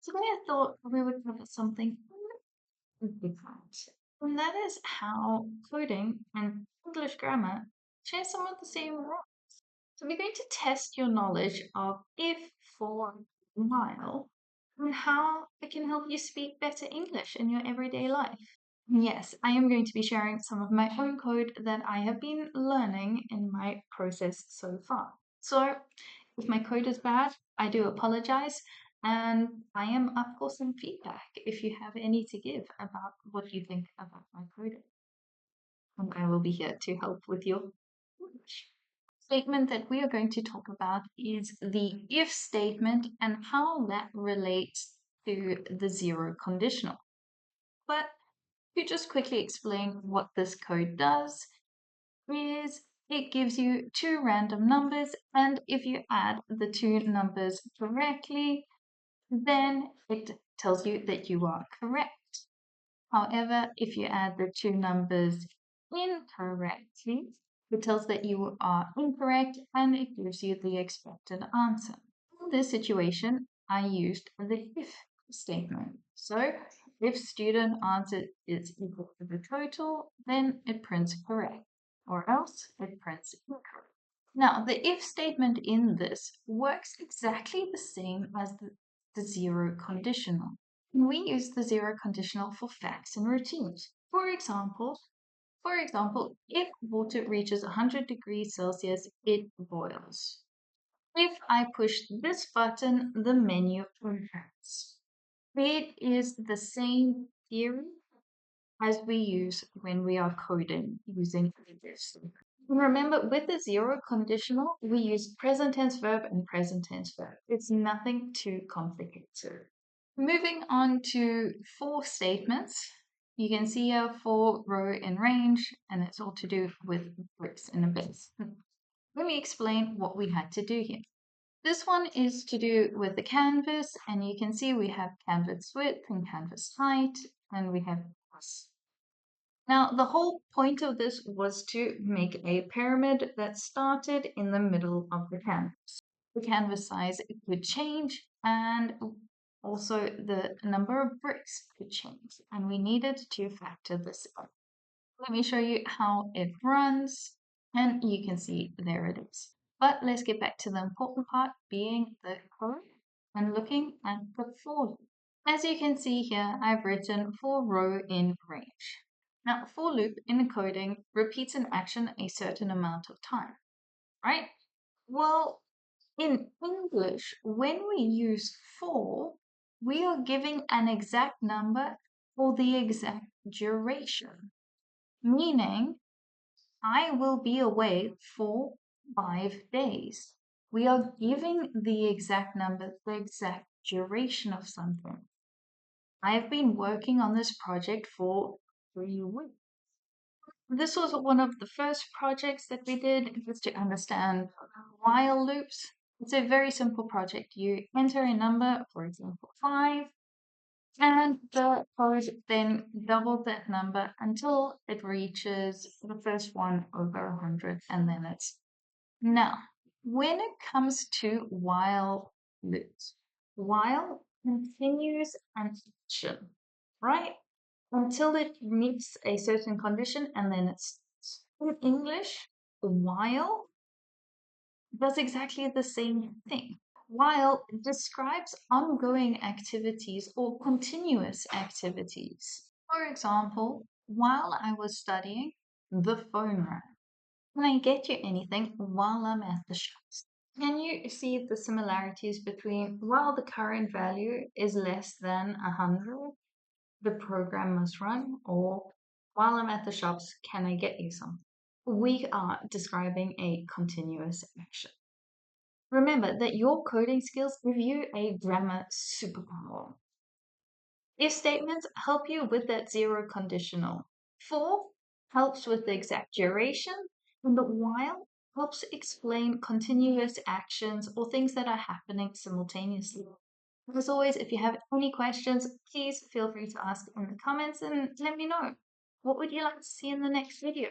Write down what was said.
Today I thought we would cover something different, and that is how coding and English grammar share some of the same rules. So we're going to test your knowledge of if, for, while, and how it can help you speak better English in your everyday life. Yes, I am going to be sharing some of my own code that I have been learning in my process so far. So if my code is bad, I do apologize. And I am up for some feedback if you have any to give about what you think about my coding. And I will be here to help with your English. Statement that we are going to talk about is the if statement and how that relates to the zero conditional. But to just quickly explain what this code does is it gives you two random numbers, and if you add the two numbers correctly, then it tells you that you are correct. However, if you add the two numbers incorrectly, it tells that you are incorrect and it gives you the expected answer. In this situation, I used the if statement. So if student answer is equal to the total, then it prints correct, or else it prints incorrect. Now, the if statement in this works exactly the same as the zero conditional. We use the zero conditional for facts and routines. For example, if water reaches 100 degrees Celsius, it boils. If I push this button, the menu opens. It is the same theory as we use when we are coding using this. And remember, with the zero conditional, we use present tense verb and present tense verb. It's nothing too complicated. Moving on to for statements. You can see here for row in range, and it's all to do with bricks in a base. Let me explain what we had to do here. This one is to do with the canvas, and you can see we have canvas width and canvas height, and we have plus. Now, the whole point of this was to make a pyramid that started in the middle of the canvas. The canvas size could change, and also the number of bricks could change, and we needed to factor this in. Let me show you how it runs, and you can see there it is. But let's get back to the important part, being the code and looking at the for loop. As you can see here, I've written for row in range. Now, for loop in coding repeats an action a certain amount of time, right? Well, in English, when we use for, we are giving an exact number for the exact duration, meaning I will be away for 5 days. We are giving the exact number, the exact duration of something. I've been working on this project for 3 weeks. This was one of the first projects that we did, just to understand while loops. It's a very simple project. You enter a number, for example, 5, and the code then doubles that number until it reaches the first one over 100, and then it's now. When it comes to while loops, while continues an action, right? Until it meets a certain condition and then it stops. In English, while does exactly the same thing. While describes ongoing activities or continuous activities. For example, while I was studying, the phone rang. Can I get you anything while I'm at the shops? Can you see the similarities between while the current value is less than 100, the program must run, or while I'm at the shops, can I get you something? We are describing a continuous action. Remember that your coding skills give you a grammar superpower. If statements help you with that zero conditional. For helps with the exact duration, and the while helps explain continuous actions or things that are happening simultaneously. As always, if you have any questions, please feel free to ask in the comments and let me know. What would you like to see in the next video?